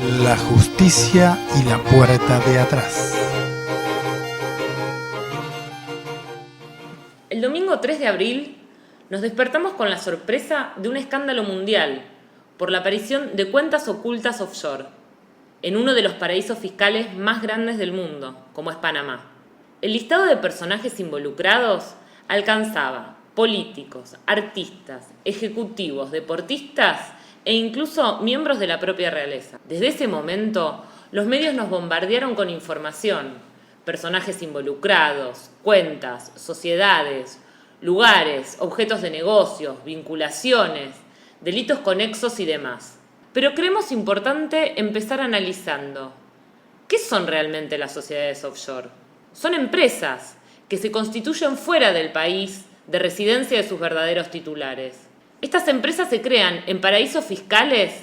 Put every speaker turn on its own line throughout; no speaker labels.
La justicia y la puerta de atrás.
El domingo 3 de abril nos despertamos con la sorpresa de un escándalo mundial por la aparición de cuentas ocultas offshore en uno de los paraísos fiscales más grandes del mundo, como es Panamá. El listado de personajes involucrados alcanzaba políticos, artistas, ejecutivos, deportistas e incluso miembros de la propia realeza. Desde ese momento, los medios nos bombardearon con información, personajes involucrados, cuentas, sociedades, lugares, objetos de negocios, vinculaciones, delitos conexos y demás. Pero creemos importante empezar analizando, ¿qué son realmente las sociedades offshore? Son empresas que se constituyen fuera del país de residencia de sus verdaderos titulares. Estas empresas se crean en paraísos fiscales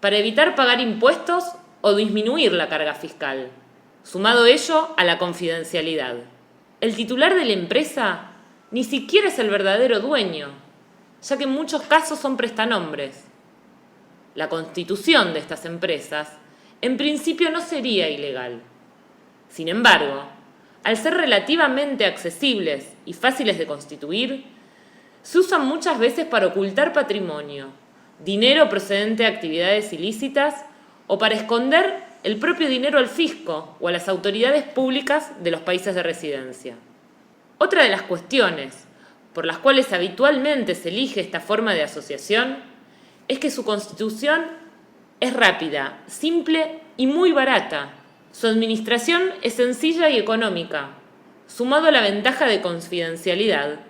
para evitar pagar impuestos o disminuir la carga fiscal, sumado ello a la confidencialidad. El titular de la empresa ni siquiera es el verdadero dueño, ya que en muchos casos son prestanombres. La constitución de estas empresas en principio no sería ilegal. Sin embargo, al ser relativamente accesibles y fáciles de constituir, se usan muchas veces para ocultar patrimonio, dinero procedente de actividades ilícitas o para esconder el propio dinero al fisco o a las autoridades públicas de los países de residencia. Otra de las cuestiones por las cuales habitualmente se elige esta forma de asociación es que su constitución es rápida, simple y muy barata. Su administración es sencilla y económica. Sumado a la ventaja de confidencialidad,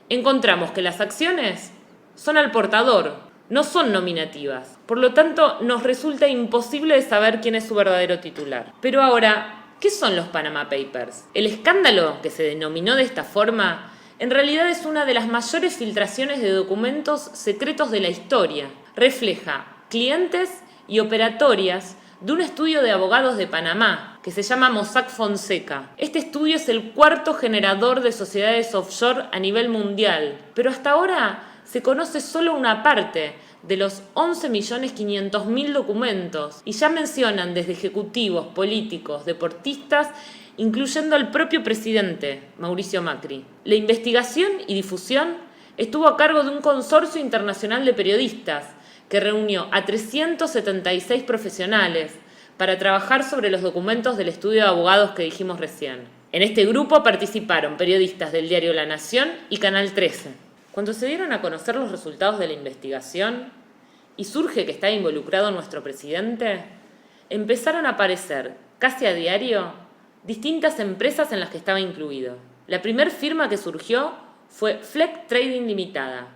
encontramos que las acciones son al portador, no son nominativas. Por lo tanto, nos resulta imposible de saber quién es su verdadero titular. Pero ahora, ¿qué son los Panama Papers? El escándalo, que se denominó de esta forma, en realidad es una de las mayores filtraciones de documentos secretos de la historia. Refleja clientes y operatorias de un estudio de abogados de Panamá, que se llama Mossack Fonseca. Este estudio es el cuarto generador de sociedades offshore a nivel mundial, pero hasta ahora se conoce solo una parte de los 11.500.000 documentos y ya mencionan desde ejecutivos, políticos, deportistas, incluyendo al propio presidente, Mauricio Macri. La investigación y difusión estuvo a cargo de un consorcio internacional de periodistas que reunió a 376 profesionales para trabajar sobre los documentos del estudio de abogados que dijimos recién. En este grupo participaron periodistas del diario La Nación y Canal 13. Cuando se dieron a conocer los resultados de la investigación y surge que está involucrado nuestro presidente, empezaron a aparecer casi a diario distintas empresas en las que estaba incluido. La primera firma que surgió fue Fleck Trading Limitada.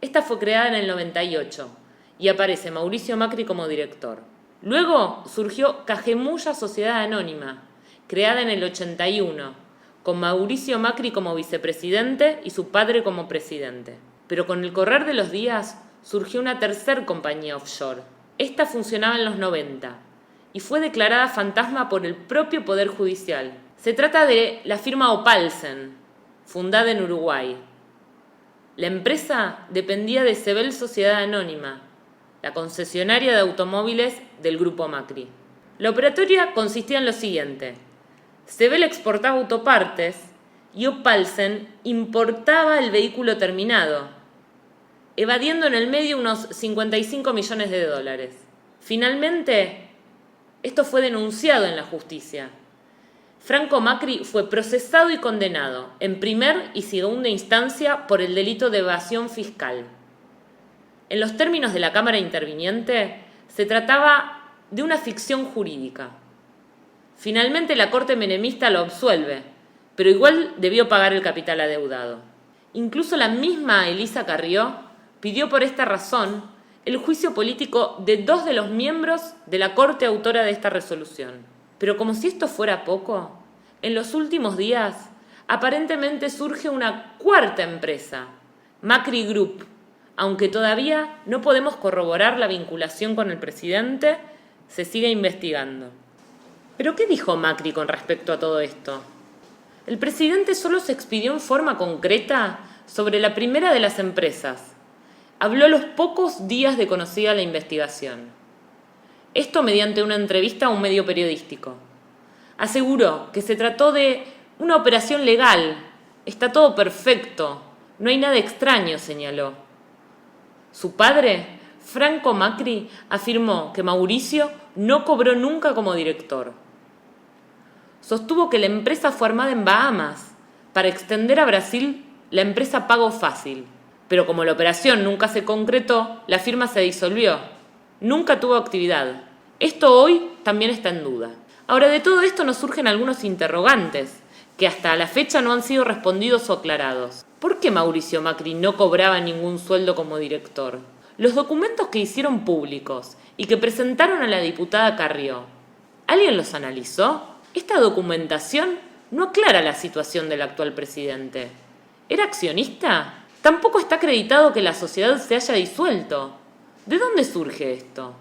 Esta fue creada en el 98 y aparece Mauricio Macri como director. Luego surgió Cajemulla Sociedad Anónima, creada en el 81, con Mauricio Macri como vicepresidente y su padre como presidente. Pero con el correr de los días surgió una tercer compañía offshore. Esta funcionaba en los 90 y fue declarada fantasma por el propio Poder Judicial. Se trata de la firma Opalsen, fundada en Uruguay. La empresa dependía de Sebel Sociedad Anónima, la concesionaria de automóviles del Grupo Macri. La operatoria consistía en lo siguiente: Sebel exportaba autopartes y Opalsen importaba el vehículo terminado, evadiendo en el medio unos 55 millones de dólares. Finalmente, esto fue denunciado en la justicia. Franco Macri fue procesado y condenado en primer y segunda instancia por el delito de evasión fiscal. En los términos de la Cámara Interviniente, se trataba de una ficción jurídica. Finalmente la Corte menemista lo absuelve, pero igual debió pagar el capital adeudado. Incluso la misma Elisa Carrió pidió por esta razón el juicio político de 2 de los miembros de la Corte autora de esta resolución. Pero como si esto fuera poco, en los últimos días aparentemente surge una cuarta empresa, Macri Group. Aunque todavía no podemos corroborar la vinculación con el presidente, se sigue investigando. ¿Pero qué dijo Macri con respecto a todo esto? El presidente solo se expidió en forma concreta sobre la primera de las empresas. Habló a los pocos días de conocida la investigación. Esto mediante una entrevista a un medio periodístico. Aseguró que se trató de una operación legal. Está todo perfecto. No hay nada extraño, señaló. Su padre, Franco Macri, afirmó que Mauricio no cobró nunca como director. Sostuvo que la empresa fue armada en Bahamas para extender a Brasil la empresa Pago Fácil, pero como la operación nunca se concretó, la firma se disolvió. Nunca tuvo actividad. Esto hoy también está en duda. Ahora, de todo esto nos surgen algunos interrogantes que hasta la fecha no han sido respondidos o aclarados. ¿Por qué Mauricio Macri no cobraba ningún sueldo como director? Los documentos que hicieron públicos y que presentaron a la diputada Carrió, ¿alguien los analizó? Esta documentación no aclara la situación del actual presidente. ¿Era accionista? Tampoco está acreditado que la sociedad se haya disuelto. ¿De dónde surge esto?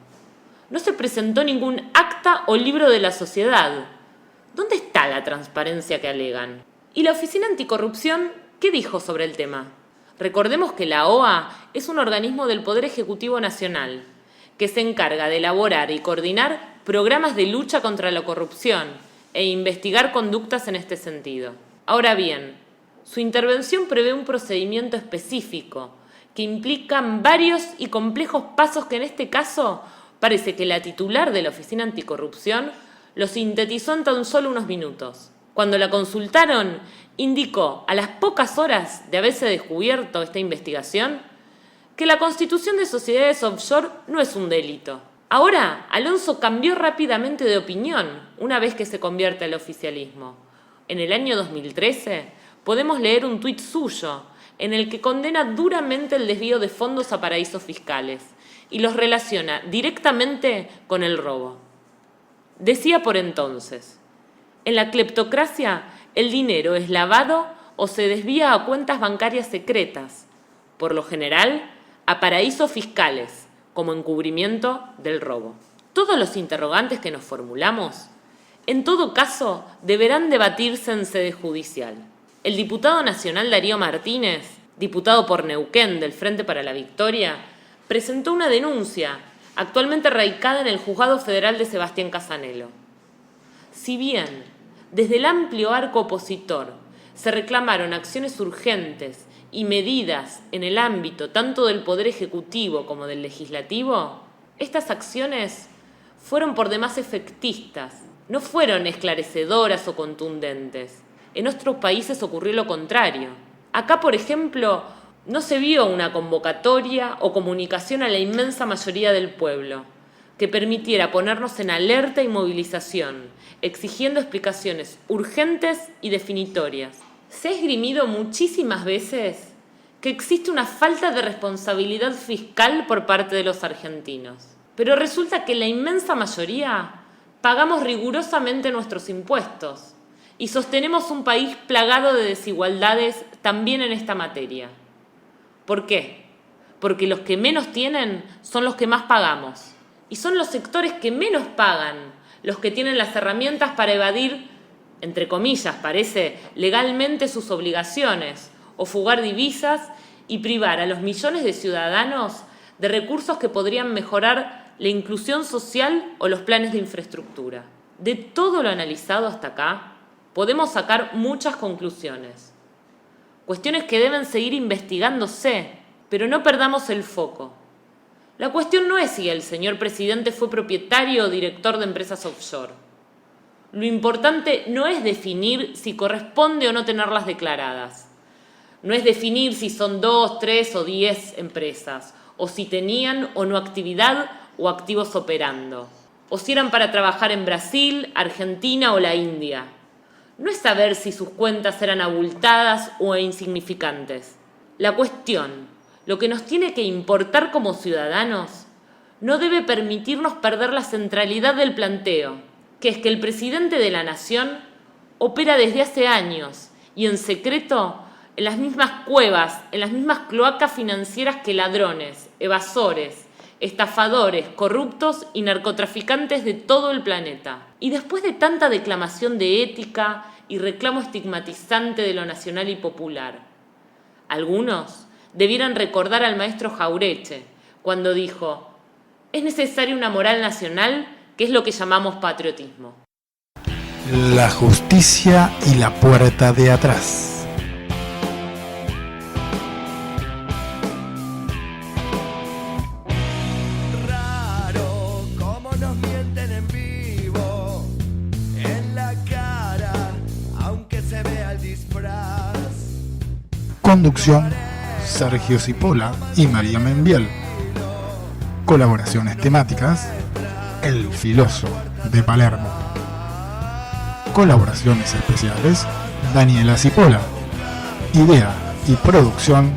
No se presentó ningún acta o libro de la sociedad. ¿Dónde está la transparencia que alegan? ¿Y la Oficina Anticorrupción qué dijo sobre el tema? Recordemos que la OA es un organismo del Poder Ejecutivo Nacional que se encarga de elaborar y coordinar programas de lucha contra la corrupción e investigar conductas en este sentido. Ahora bien, su intervención prevé un procedimiento específico que implican varios y complejos pasos que en este caso parece que la titular de la Oficina Anticorrupción lo sintetizó en tan solo unos minutos. Cuando la consultaron, indicó, a las pocas horas de haberse descubierto esta investigación, que la constitución de sociedades offshore no es un delito. Ahora, Alonso cambió rápidamente de opinión una vez que se convierte al oficialismo. En el año 2013 podemos leer un tuit suyo en el que condena duramente el desvío de fondos a paraísos fiscales y los relaciona directamente con el robo. Decía por entonces: en la cleptocracia el dinero es lavado o se desvía a cuentas bancarias secretas, por lo general a paraísos fiscales, como encubrimiento del robo. Todos los interrogantes que nos formulamos, en todo caso, deberán debatirse en sede judicial. El diputado nacional Darío Martínez, diputado por Neuquén del Frente para la Victoria, presentó una denuncia, actualmente radicada en el Juzgado Federal de Sebastián Casanelo. Si bien, desde el amplio arco opositor, se reclamaron acciones urgentes y medidas en el ámbito tanto del Poder Ejecutivo como del Legislativo, estas acciones fueron por demás efectistas, no fueron esclarecedoras o contundentes. En otros países ocurrió lo contrario. Acá, por ejemplo, no se vio una convocatoria o comunicación a la inmensa mayoría del pueblo que permitiera ponernos en alerta y movilización, exigiendo explicaciones urgentes y definitorias. Se ha esgrimido muchísimas veces que existe una falta de responsabilidad fiscal por parte de los argentinos, pero resulta que la inmensa mayoría pagamos rigurosamente nuestros impuestos y sostenemos un país plagado de desigualdades también en esta materia. ¿Por qué? Porque los que menos tienen son los que más pagamos. Y son los sectores que menos pagan los que tienen las herramientas para evadir, entre comillas, parece, legalmente sus obligaciones o fugar divisas y privar a los millones de ciudadanos de recursos que podrían mejorar la inclusión social o los planes de infraestructura. De todo lo analizado hasta acá, podemos sacar muchas conclusiones. Cuestiones que deben seguir investigándose, pero no perdamos el foco. La cuestión no es si el señor presidente fue propietario o director de empresas offshore. Lo importante no es definir si corresponde o no tenerlas declaradas. No es definir si son 2, 3 o 10 empresas, o si tenían o no actividad o activos operando, o si eran para trabajar en Brasil, Argentina o la India. No es saber si sus cuentas eran abultadas o insignificantes. La cuestión, lo que nos tiene que importar como ciudadanos, no debe permitirnos perder la centralidad del planteo, que es que el presidente de la Nación opera desde hace años y en secreto en las mismas cuevas, en las mismas cloacas financieras que ladrones, evasores, estafadores, corruptos y narcotraficantes de todo el planeta. Y después de tanta declamación de ética y reclamo estigmatizante de lo nacional y popular, algunos debieran recordar al maestro Jaureche cuando dijo: Es necesaria una moral nacional, que es lo que llamamos patriotismo.
La justicia y la puerta de atrás.
Raro cómo nos mienten en vivo, en la cara, aunque se vea el disfraz.
Conducción: Sergio Cipolla y María Membiel. Colaboraciones temáticas: El Filoso de Palermo. Colaboraciones especiales: Daniela Cipolla. Idea y producción: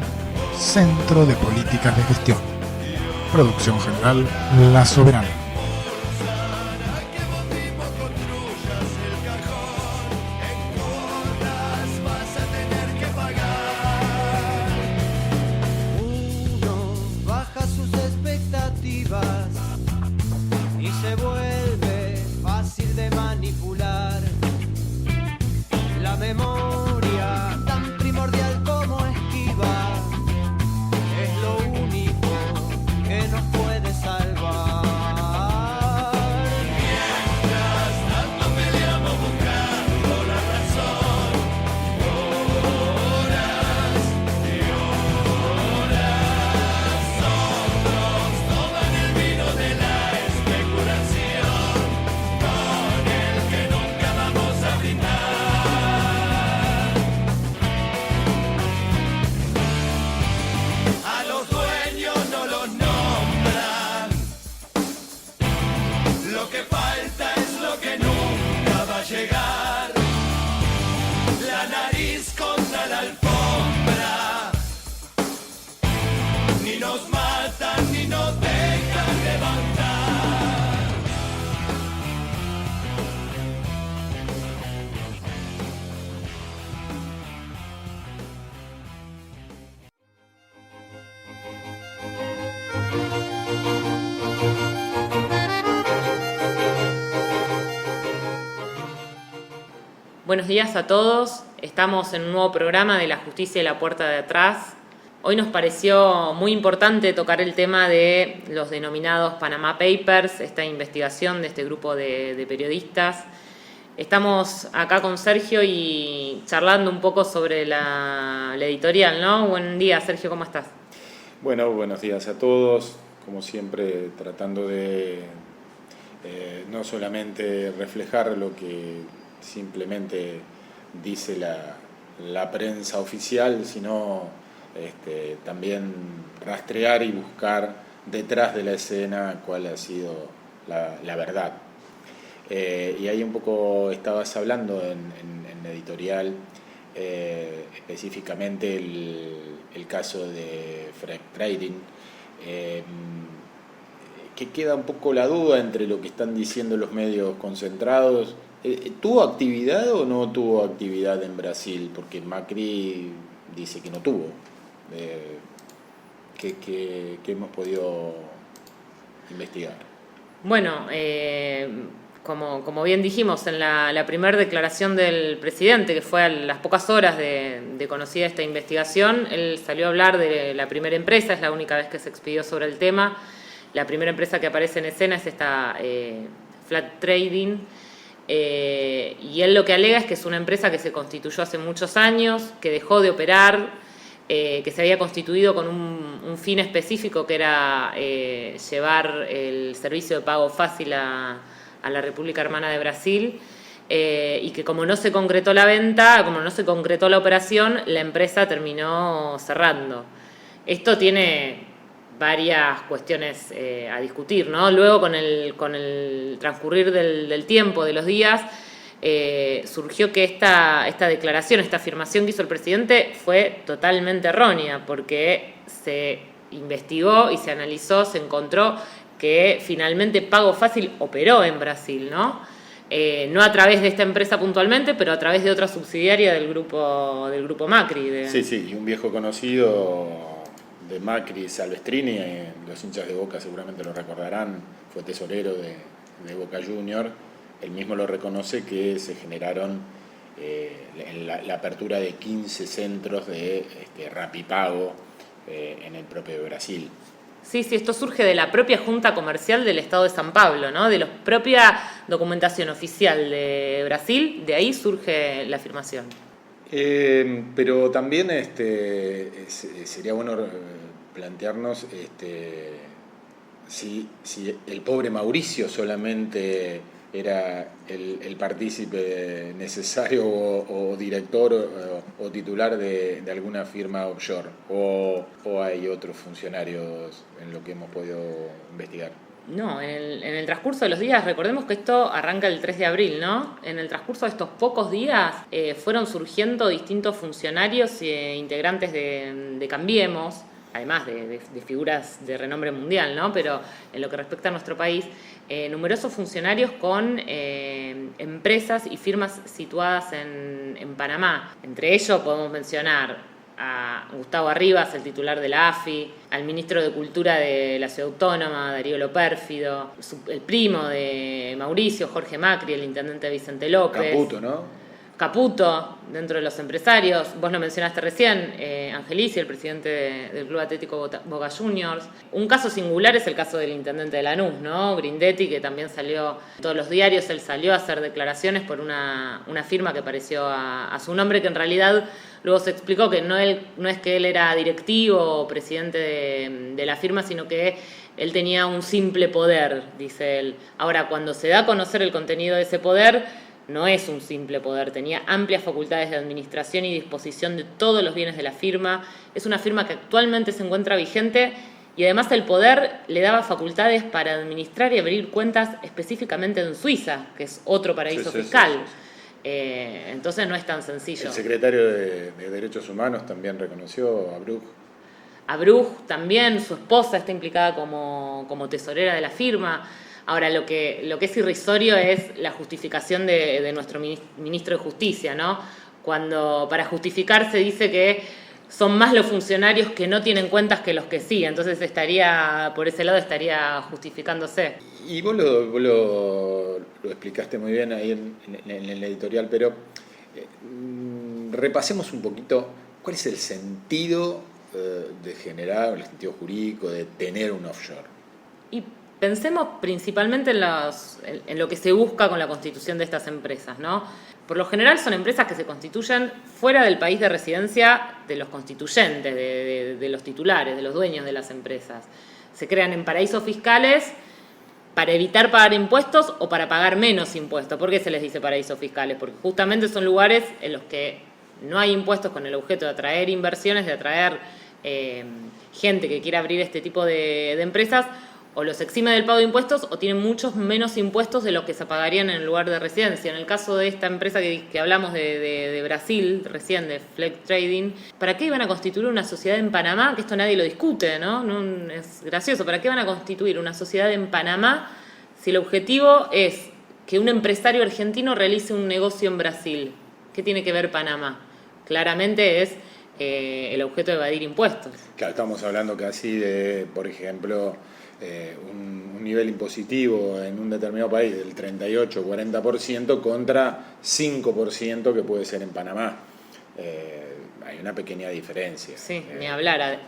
Centro de Políticas de Gestión. Producción general: La Soberana.
Uno baja sus expectativas y se vuelve fácil de manipular. La memoria, tan primordial como esquiva, es lo único que nos puede salvar. Mientras tanto peleamos buscando la razón, horas y horas. Otros toman el vino de la especulación, con el que nunca vamos a brindar. A los dueños no los nombran. Lo que falta es lo que nunca va a llegar. La nariz contra la alfombra. Ni nos matan ni nos dejan levantar.
Buenos días a todos. Estamos en un nuevo programa de La Justicia y la Puerta de Atrás. Hoy nos pareció muy importante tocar el tema de los denominados Panama Papers, esta investigación de este grupo de periodistas. Estamos acá con Sergio y charlando un poco sobre la editorial, ¿no? Buen día, Sergio, ¿cómo estás?
Bueno, buenos días a todos. Como siempre, tratando de no solamente reflejar lo que simplemente dice la prensa oficial, sino también rastrear y buscar detrás de la escena cuál ha sido la verdad. Y ahí un poco estabas hablando en la editorial, específicamente el caso de Freck Trading, que queda un poco la duda entre lo que están diciendo los medios concentrados. ¿Tuvo actividad o no tuvo actividad en Brasil? Porque Macri dice que no tuvo. ¿Qué hemos podido investigar?
Bueno, como bien dijimos, en la primera declaración del presidente, que fue a las pocas horas de conocida esta investigación, él salió a hablar de la primera empresa, es la única vez que se expidió sobre el tema. La primera empresa que aparece en escena es esta Flat Trading, y él lo que alega es que es una empresa que se constituyó hace muchos años, que dejó de operar, que se había constituido con un fin específico, que era llevar el servicio de pago fácil a la República Hermana de Brasil, y que como no se concretó la venta, como no se concretó la operación, la empresa terminó cerrando. Esto tiene varias cuestiones a discutir, ¿no? Luego, con el transcurrir del tiempo, de los días, surgió que esta declaración, esta afirmación que hizo el presidente fue totalmente errónea, porque se investigó y se analizó, se encontró que finalmente Pago Fácil operó en Brasil, ¿no? No a través de esta empresa puntualmente, pero a través de otra subsidiaria del grupo Macri.
Sí, y un viejo conocido de Macri, Salvestrini, los hinchas de Boca seguramente lo recordarán, fue tesorero de Boca Junior. Él mismo lo reconoce que se generaron la apertura de 15 centros de Rapipago en el propio Brasil.
Sí, esto surge de la propia Junta Comercial del Estado de San Pablo, ¿no? De la propia documentación oficial de Brasil, de ahí surge la afirmación.
Pero también sería bueno plantearnos si el pobre Mauricio solamente era el partícipe necesario o director o titular de alguna firma offshore, o hay otros funcionarios en lo que hemos podido investigar.
No, en el transcurso de los días, recordemos que esto arranca el 3 de abril, ¿no? En el transcurso de estos pocos días fueron surgiendo distintos funcionarios e integrantes de Cambiemos, además de figuras de renombre mundial, ¿no? Pero en lo que respecta a nuestro país, numerosos funcionarios con empresas y firmas situadas en Panamá. Entre ellos podemos mencionar a Gustavo Arribas, el titular de la AFI, al ministro de Cultura de la Ciudad Autónoma, Darío Lopérfido, el primo de Mauricio, Jorge Macri, el intendente Vicente López.
Caputo, ¿no?
Caputo, dentro de los empresarios. Vos lo mencionaste recién, Angelici, el presidente del Club Atlético Boca Juniors. Un caso singular es el caso del intendente de Lanús, ¿no? Grindetti, que también salió en todos los diarios. Él salió a hacer declaraciones por una firma que pareció a su nombre, que en realidad luego se explicó que no es que él era directivo o presidente de la firma, sino que él tenía un simple poder, dice él. Ahora, cuando se da a conocer el contenido de ese poder, no es un simple poder, tenía amplias facultades de administración y disposición de todos los bienes de la firma. Es una firma que actualmente se encuentra vigente y además el poder le daba facultades para administrar y abrir cuentas específicamente en Suiza, que es otro paraíso fiscal. Sí. Entonces no es tan sencillo.
El secretario de Derechos Humanos también reconoció a Bruch.
A Bruch también, su esposa está implicada como tesorera de la firma. Ahora, lo que es irrisorio es la justificación de nuestro ministro de Justicia, ¿no? Cuando para justificarse dice que son más los funcionarios que no tienen cuentas que los que sí, entonces por ese lado estaría justificándose.
Y vos lo explicaste muy bien ahí en el editorial, pero repasemos un poquito cuál es el sentido de generar, el sentido jurídico de tener un offshore.
Y pensemos principalmente en lo que se busca con la constitución de estas empresas, ¿no? Por lo general son empresas que se constituyen fuera del país de residencia de los constituyentes, de los titulares, de los dueños de las empresas. Se crean en paraísos fiscales para evitar pagar impuestos o para pagar menos impuestos. ¿Por qué se les dice paraísos fiscales? Porque justamente son lugares en los que no hay impuestos, con el objeto de atraer inversiones, de atraer gente que quiera abrir este tipo de empresas, o los exime del pago de impuestos o tienen muchos menos impuestos de los que se pagarían en el lugar de residencia. En el caso de esta empresa que hablamos de Brasil, recién de Flex Trading, ¿para qué iban a constituir una sociedad en Panamá? Que esto nadie lo discute, ¿no? Es gracioso. ¿Para qué van a constituir una sociedad en Panamá si el objetivo es que un empresario argentino realice un negocio en Brasil? ¿Qué tiene que ver Panamá? Claramente es el objeto de evadir impuestos.
Claro, estamos hablando casi de, por ejemplo, un nivel impositivo en un determinado país del 38-40% contra 5% que puede ser en Panamá. Hay una pequeña diferencia.
Sí, ni hablar.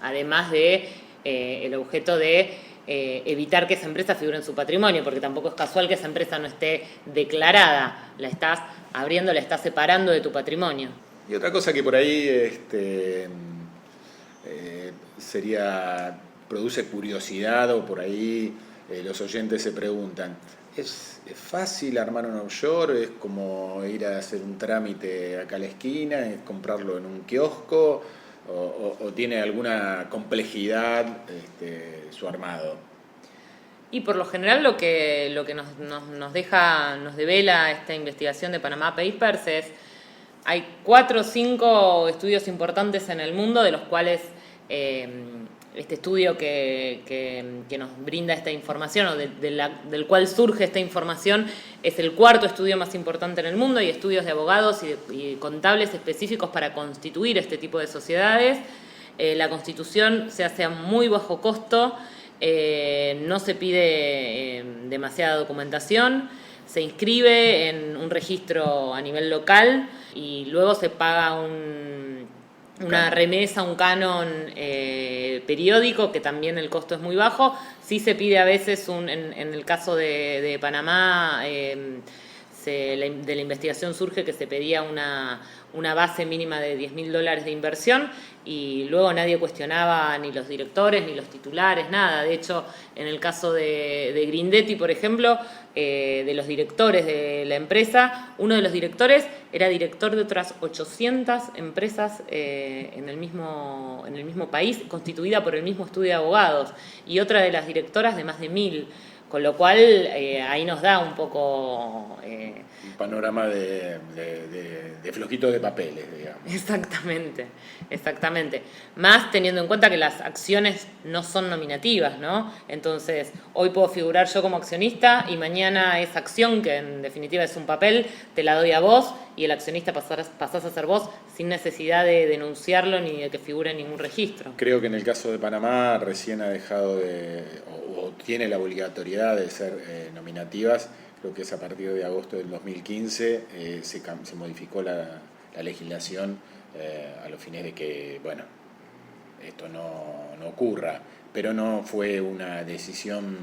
Además de el objeto de evitar que esa empresa figure en su patrimonio, porque tampoco es casual que esa empresa no esté declarada. La estás abriendo, la estás separando de tu patrimonio.
Y otra cosa que por ahí produce curiosidad, o por ahí los oyentes se preguntan, ¿es fácil armar un offshore? ¿Es como ir a hacer un trámite acá a la esquina? ¿Es comprarlo en un kiosco? ¿O tiene alguna complejidad su armado?
Y por lo general lo que nos devela esta investigación de Panama Papers es, hay 4 o 5 estudios importantes en el mundo, de los cuales este estudio que nos brinda esta información, o del cual surge esta información, es el 4º estudio más importante en el mundo. Hay estudios de abogados y contables específicos para constituir este tipo de sociedades. La constitución se hace a muy bajo costo, no se pide demasiada documentación, se inscribe en un registro a nivel local y luego se paga una remesa, un canon periódico, que también el costo es muy bajo. Sí se pide a veces, en el caso de Panamá, de la investigación surge que se pedía una base mínima de $10.000 de inversión, y luego nadie cuestionaba, ni los directores, ni los titulares, nada. De hecho, en el caso de Grindetti, por ejemplo, de los directores de la empresa, uno de los directores era director de otras 800 empresas en el mismo país, constituida por el mismo estudio de abogados, y otra de las directoras de más de 1.000. Con lo cual, ahí nos da un poco...
un panorama de flojitos de papeles, digamos.
Exactamente. Más teniendo en cuenta que las acciones no son nominativas, ¿no? Entonces, hoy puedo figurar yo como accionista y mañana esa acción, que en definitiva es un papel, te la doy a vos y el accionista pasás a ser vos sin necesidad de denunciarlo ni de que figure en ningún registro.
Creo que en el caso de Panamá recién ha dejado o tiene la obligatoriedad de ser nominativas. Creo que es a partir de agosto del 2015 se modificó la legislación a los fines de que, bueno, esto no ocurra, pero no fue una decisión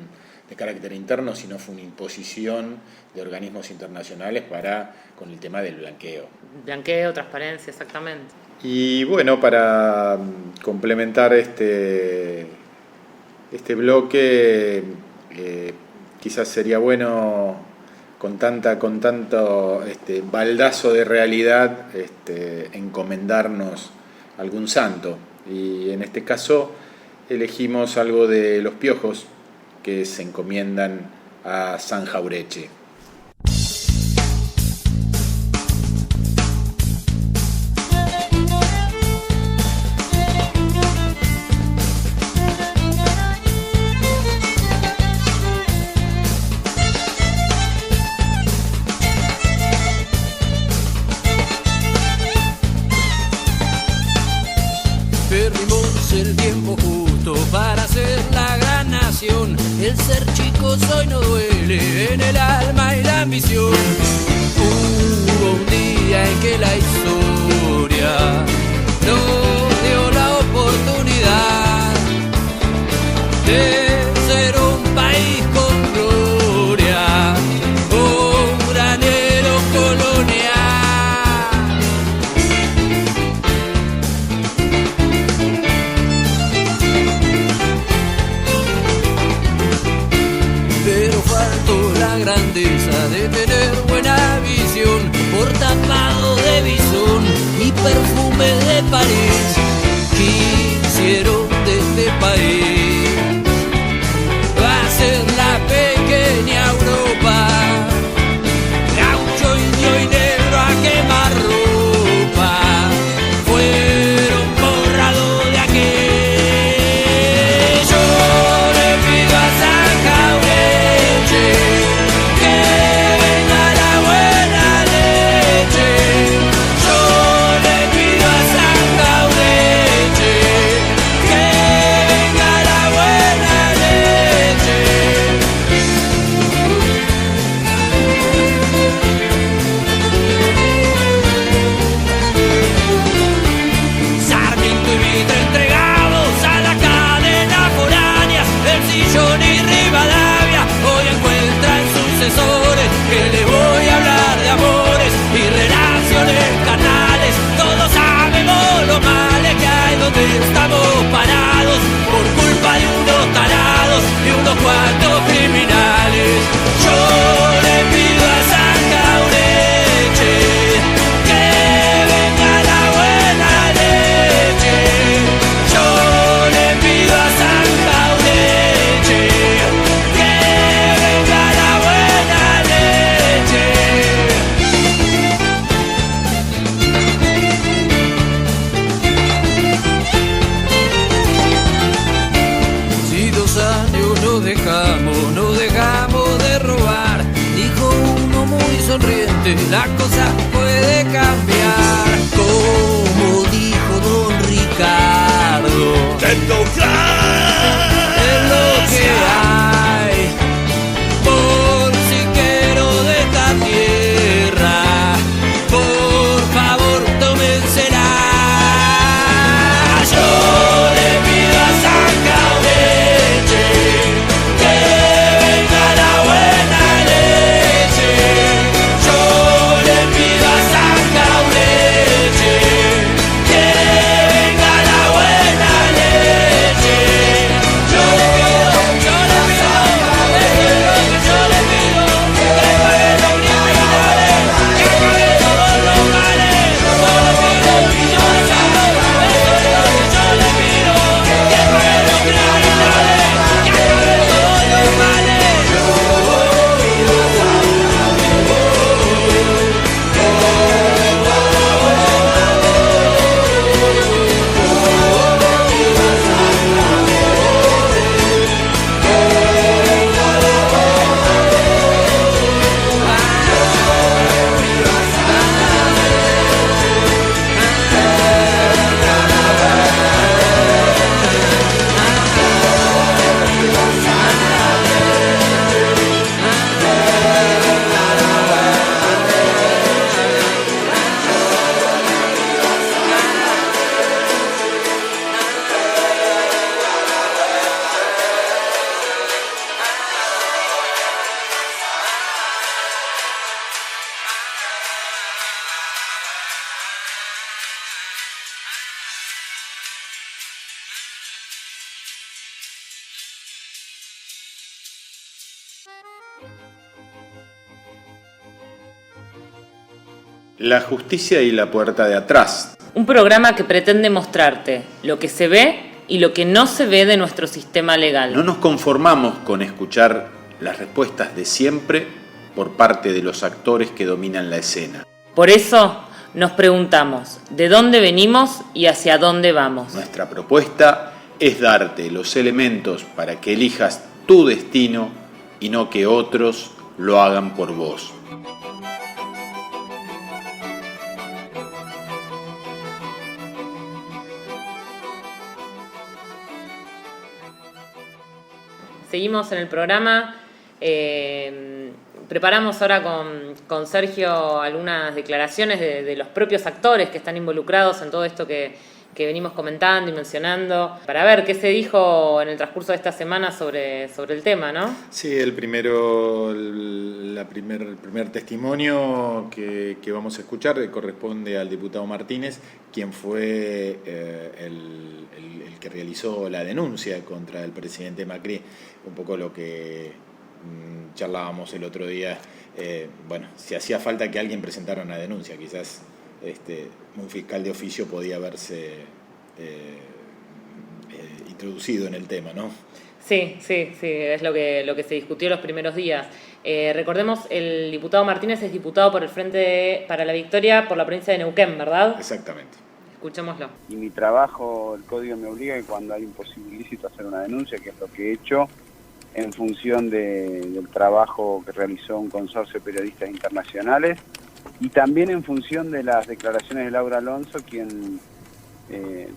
de carácter interno, sino fue una imposición de organismos internacionales con el tema del blanqueo.
Blanqueo, transparencia, exactamente.
Y bueno, para complementar este bloque, quizás sería bueno, con tanto baldazo de realidad, encomendarnos a algún santo. Y en este caso elegimos algo de Los Piojos, que se encomiendan a San Jaureche.
Perdimos el tiempo justo para ser la gran nación. El ser chicos hoy no duele en el alma y la ambición. Hubo un día en que la historia nos dio la oportunidad de ser un país con gloria, un granero colonial. Pero faltó la grandeza de tener buena visión, por tapado de bisón y perfume de París. Quisieron de este país hacer la pequeña Europa, gaucho, indio y negro a quemar ropa, fueron borrados de aquello. Le pido a San Jaureche que venga la buena leche. Yo le pido a San Jaureche que venga la buena leche. Sarmiento y Mitre entregados a la cadena foránea, el Sillón y Rivadavia hoy encuentran sucesores que le voy a hablar de amores y relaciones carnales. Todos sabemos lo males que hay donde estamos parados por culpa de unos tarados y unos cuantos criminales. Yo le pido a San Jaureche que venga la buena leche. Yo le pido a San Jaureche que venga la buena leche. Si 2 años no dejamos de robar, dijo uno muy sonriente, la cosa puede cambiar. Como dijo don Ricardo, es lo que hay. Por si quiero de esta tierra, por favor tómensela.
La justicia y la puerta de atrás.
Un programa que pretende mostrarte lo que se ve y lo que no se ve de nuestro sistema legal.
No nos conformamos con escuchar las respuestas de siempre por parte de los actores que dominan la escena.
Por eso nos preguntamos, ¿de dónde venimos y hacia dónde vamos?
Nuestra propuesta es darte los elementos para que elijas tu destino y no que otros lo hagan por vos.
Seguimos en el programa. Preparamos ahora con Sergio algunas declaraciones de los propios actores que están involucrados en todo esto que venimos comentando y mencionando, para ver qué se dijo en el transcurso de esta semana sobre el tema, ¿no?
Sí, el primer testimonio que vamos a escuchar corresponde al diputado Martínez, quien fue el que realizó la denuncia contra el presidente Macri, un poco lo que charlábamos el otro día. Bueno, si hacía falta que alguien presentara una denuncia, quizás un fiscal de oficio podía haberse introducido en el tema, ¿no?
Sí, es lo que se discutió los primeros días. Recordemos, el diputado Martínez es diputado por el Frente para la Victoria por la provincia de Neuquén, ¿verdad?
Exactamente.
Escuchémoslo.
Y mi trabajo, el código me obliga que cuando hay un posible ilícito hacer una denuncia, que es lo que he hecho en función del trabajo que realizó un consorcio de periodistas internacionales y también en función de las declaraciones de Laura Alonso, quien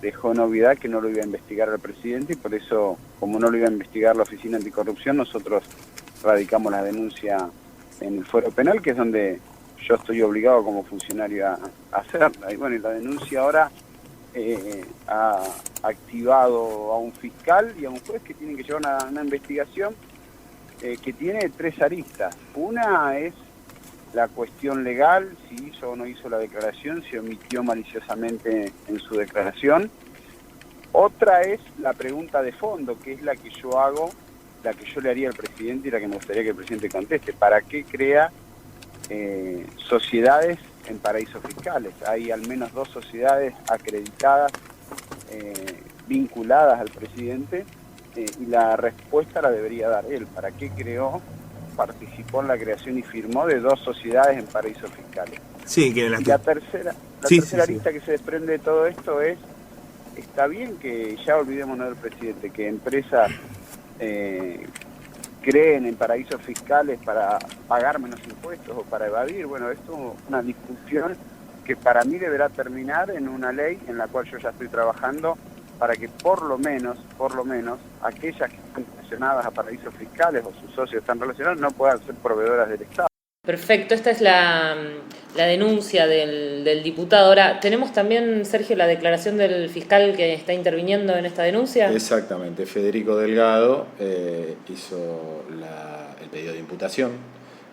dejó novedad que no lo iba a investigar al presidente, y por eso, como no lo iba a investigar la Oficina Anticorrupción, nosotros radicamos la denuncia en el fuero penal, que es donde yo estoy obligado como funcionario a hacerla. Y bueno, y la denuncia ahora ha activado a un fiscal y a un juez que tienen que llevar una investigación que tiene 3 aristas. Una es la cuestión legal, si hizo o no hizo la declaración, si omitió maliciosamente en su declaración. Otra es la pregunta de fondo, que es la que yo hago, la que yo le haría al presidente y la que me gustaría que el presidente conteste. ¿Para qué crea sociedades en paraísos fiscales? Hay al menos 2 sociedades acreditadas, vinculadas al presidente, y la respuesta la debería dar él. ¿Para qué creó, participó en la creación y firmó de 2 sociedades en paraísos fiscales?
Sí, que
la tercera arista que se desprende de todo esto es, está bien que ya olvidémonos del presidente, que empresas creen en paraísos fiscales para pagar menos impuestos o para evadir. Bueno, esto es una discusión que para mí deberá terminar en una ley en la cual yo ya estoy trabajando para que por lo menos, aquellas que están relacionadas a paraísos fiscales o sus socios están relacionados no puedan ser proveedoras del Estado.
Perfecto, esta es la denuncia del diputado. Ahora, ¿tenemos también, Sergio, la declaración del fiscal que está interviniendo en esta denuncia?
Exactamente, Federico Delgado hizo el pedido de imputación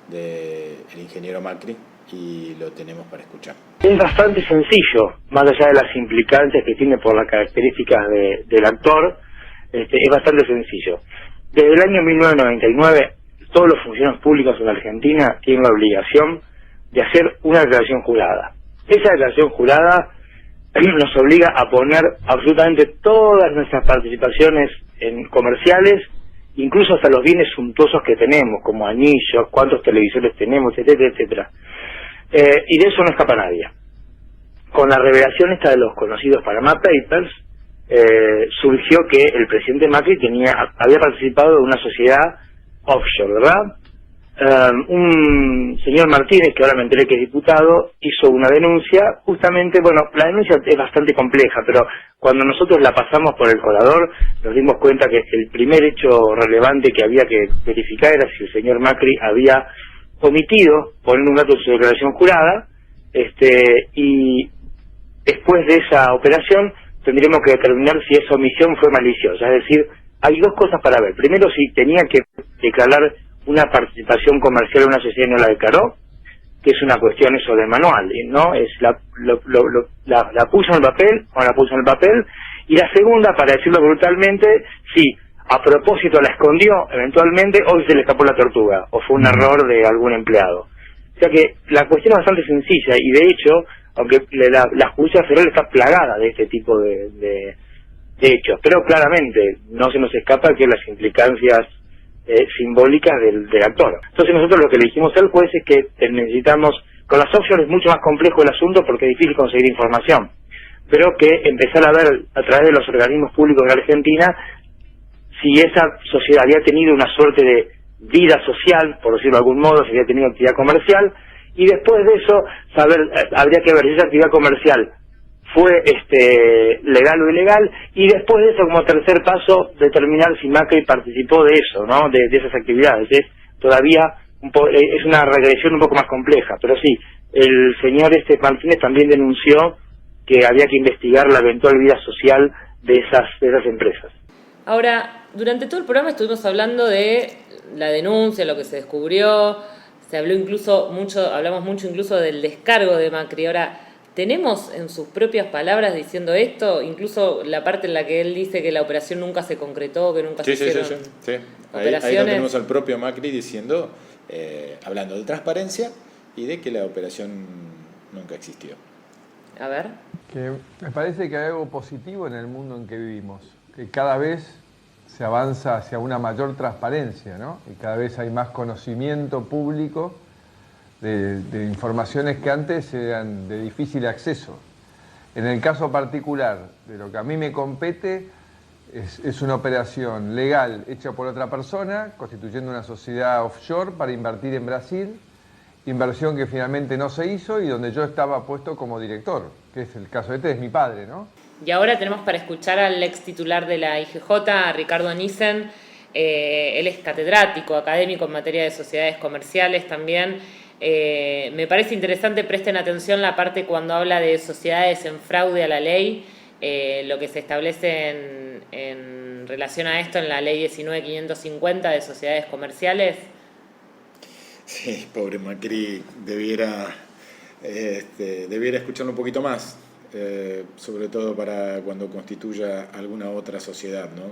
del ingeniero Macri y lo tenemos para escuchar.
Es bastante sencillo, más allá de las implicancias que tiene por las características del actor, es bastante sencillo. Desde el año 1999, todos los funcionarios públicos en la Argentina tienen la obligación de hacer una declaración jurada. Esa declaración jurada nos obliga a poner absolutamente todas nuestras participaciones en comerciales, incluso hasta los bienes suntuosos que tenemos, como anillos, cuántos televisores tenemos, etcétera, etcétera. Y de eso no escapa nadie. Con la revelación esta de los conocidos Panama Papers, surgió que el presidente Macri había participado de una sociedad offshore, ¿verdad? Un señor Martínez, que ahora me enteré que es diputado, hizo una denuncia, justamente, bueno, la denuncia es bastante compleja, pero cuando nosotros la pasamos por el colador, nos dimos cuenta que el primer hecho relevante que había que verificar era si el señor Macri había omitido poner un dato en su declaración jurada, y después de esa operación tendríamos que determinar si esa omisión fue maliciosa, es decir, hay 2 cosas para ver. Primero, si tenía que declarar una participación comercial en una sociedad y no la declaró, que es una cuestión eso de manual, ¿no? Es la puso en el papel o no la puso en el papel. Y la segunda, para decirlo brutalmente, si a propósito la escondió eventualmente, o se le escapó la tortuga, o fue un error de algún empleado. O sea que la cuestión es bastante sencilla, y de hecho, aunque la justicia federal está plagada de este tipo de hechos, pero claramente no se nos escapa que las implicancias simbólicas del actor. Entonces nosotros lo que le dijimos al juez es que necesitamos, con las offshore es mucho más complejo el asunto porque es difícil conseguir información, pero que empezar a ver a través de los organismos públicos de Argentina si esa sociedad había tenido una suerte de vida social, por decirlo de algún modo, si había tenido actividad comercial, y después de eso habría que ver si esa actividad comercial fue legal o ilegal, y después de eso, como tercer paso, determinar si Macri participó de eso, ¿no? De esas actividades. Es todavía es una regresión un poco más compleja, pero sí, el señor Martínez también denunció que había que investigar la eventual vida social de esas empresas.
Ahora, durante todo el programa estuvimos hablando de la denuncia, lo que se descubrió, hablamos mucho incluso del descargo de Macri. Ahora, ¿tenemos en sus propias palabras diciendo esto? Incluso la parte en la que él dice que la operación nunca se concretó, que nunca se hicieron operaciones.
Ahí lo tenemos al propio Macri diciendo, hablando de transparencia y de que la operación nunca existió.
A ver.
Que me parece que hay algo positivo en el mundo en que vivimos, que cada vez se avanza hacia una mayor transparencia, ¿no? Y cada vez hay más conocimiento público de informaciones que antes eran de difícil acceso. En el caso particular de lo que a mí me compete, es una operación legal hecha por otra persona, constituyendo una sociedad offshore para invertir en Brasil, inversión que finalmente no se hizo y donde yo estaba puesto como director, que es el caso es mi padre, ¿no?
Y ahora tenemos para escuchar al ex titular de la IGJ, a Ricardo Nissen. Él es catedrático, académico en materia de sociedades comerciales también. Me parece interesante, presten atención la parte cuando habla de sociedades en fraude a la ley, lo que se establece en relación a esto en la ley 19.550 de sociedades comerciales.
Sí, pobre Macri, debiera escucharlo un poquito más, sobre todo para cuando constituya alguna otra sociedad, ¿no?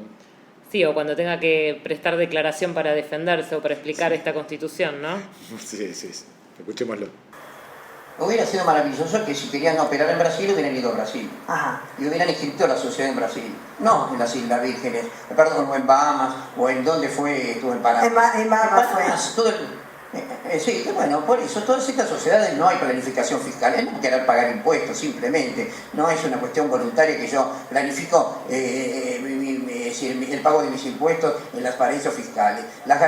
Sí, o cuando tenga que prestar declaración para defenderse o para explicar esta Constitución, ¿no?
Sí, escuchémoslo.
Hubiera sido maravilloso que si querían operar en Brasil hubieran ido a Brasil.
Ajá.
Y hubieran inscrito la sociedad en Brasil. No en las Islas Vírgenes, perdón, o en Bahamas, o en donde estuvo en Panamá.
En Bahamas fue.
Todo sí, bueno, por eso todas estas sociedades no hay planificación fiscal, es no querer pagar impuestos simplemente, no es una cuestión voluntaria que yo planifico el pago de mis impuestos en los paraísos fiscales. Las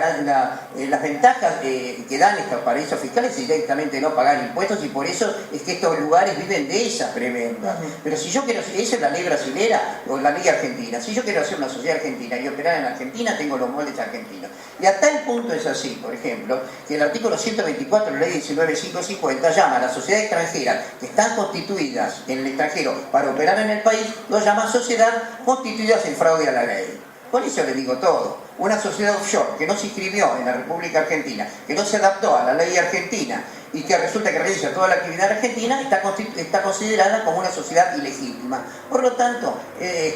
ventajas que dan estos paraísos fiscales es directamente no pagar impuestos, y por eso es que estos lugares viven de esas prebendas. Pero si yo quiero, esa es la ley brasilera o la ley argentina, si yo quiero hacer una sociedad argentina y operar en Argentina, tengo los moldes argentinos. Y a tal punto es así, por ejemplo, que el artículo 124 de la ley 19.550 llama a las sociedades extranjeras que están constituidas en el extranjero para operar en el país, lo llama sociedad constituidas en fraude a la ley. Por eso le digo todo. Una sociedad offshore que no se inscribió en la República Argentina, que no se adaptó a la ley argentina y que resulta que realiza toda la actividad argentina, está considerada como una sociedad ilegítima. Por lo tanto,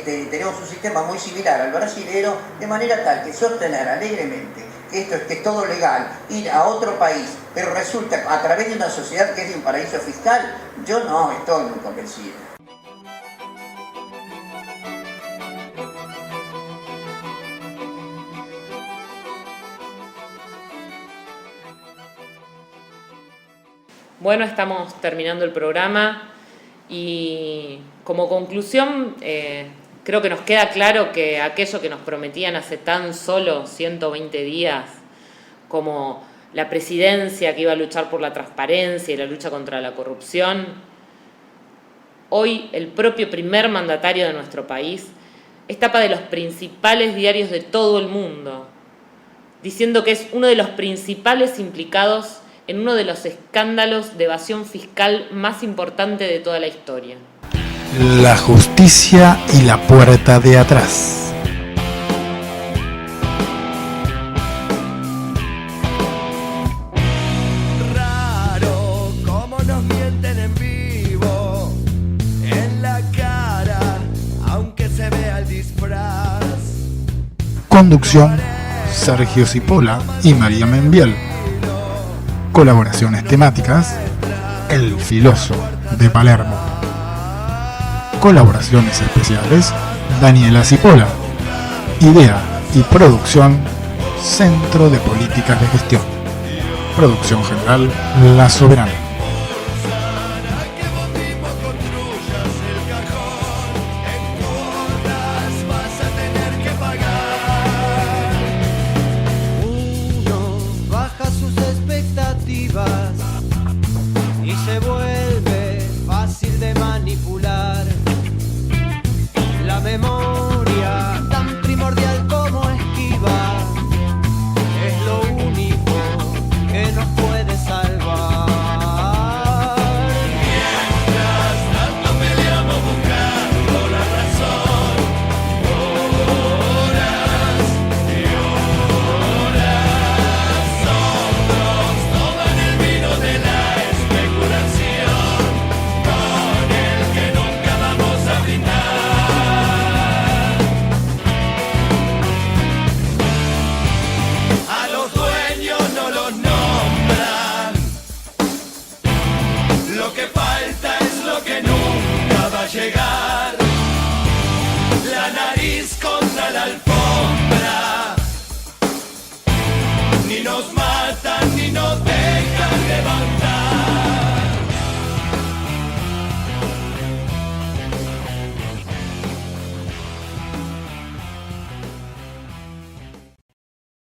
tenemos un sistema muy similar al brasilero, de manera tal que sostener alegremente que esto es que es todo legal, ir a otro país, pero resulta a través de una sociedad que es de un paraíso fiscal, yo no estoy muy convencido.
Bueno, estamos terminando el programa y como conclusión creo que nos queda claro que aquello que nos prometían hace tan solo 120 días, como la presidencia que iba a luchar por la transparencia y la lucha contra la corrupción, hoy el propio primer mandatario de nuestro país es tapa de los principales diarios de todo el mundo, diciendo que es uno de los principales implicados en uno de los escándalos de evasión fiscal más importante de toda la historia.
La justicia y la puerta de atrás.
Raro cómo nos mienten en vivo, en la cara, aunque se vea el disfraz.
Conducción: Sergio Cipolla y María Membiel. Colaboraciones temáticas: El Filoso de Palermo. Colaboraciones especiales: Daniela Cipolla. Idea y producción: Centro de Políticas de Gestión. Producción general: La Soberana.
Y se vuelve fácil de manipular. La memoria, tan primordial como esquiva, es lo único que nos puede salvar. Mientras tanto peleamos buscando la razón, horas y horas otros toman el vino de la especulación, con el que nunca vamos a brindar. A los dueños no los nombran, lo que falta es lo que nunca va a llegar. La nariz contra la alfombra, ni nos matan ni nos dejan levantar.